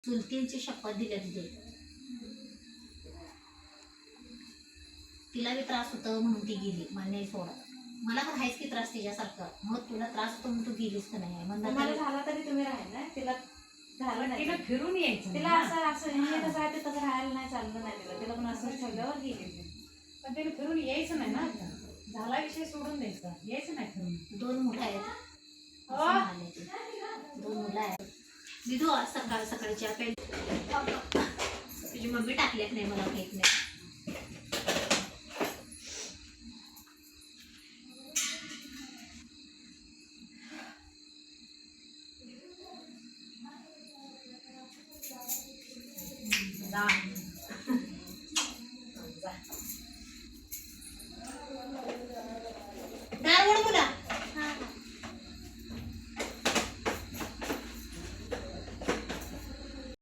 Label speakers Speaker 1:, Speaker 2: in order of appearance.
Speaker 1: चुलतींची शपथ दिल्या तिथे. तिला बी त्रास होता म्हणून ती गेली. मान्य सोडा, मला पण आहेच की त्रास तिच्यासारखं. मग तुला त्रास होतो म्हणून तू गेलीस का नाही?
Speaker 2: मला झाला तरी तुम्ही राहिला, तिला झालं नाही.
Speaker 3: तिला फिरून यायचं.
Speaker 2: तिला असं असं हे कसं आहे ते तसं राहायला नाही, चाललं नाही तिला. तिला पण असं ठेवल्यावर गेली.
Speaker 3: पण तिला फिरून यायचं नाही ना. झाला विषय सोडून द्यायचा, यायचं नाही फिरून.
Speaker 1: 2 मुलं आहेत. 2 मुलं आहेत. दिदू आज सकाळ सकाळी चहा प्यायला तुझी मम्मी टाकल्यात नाही, मला माहित नाही.
Speaker 3: जा.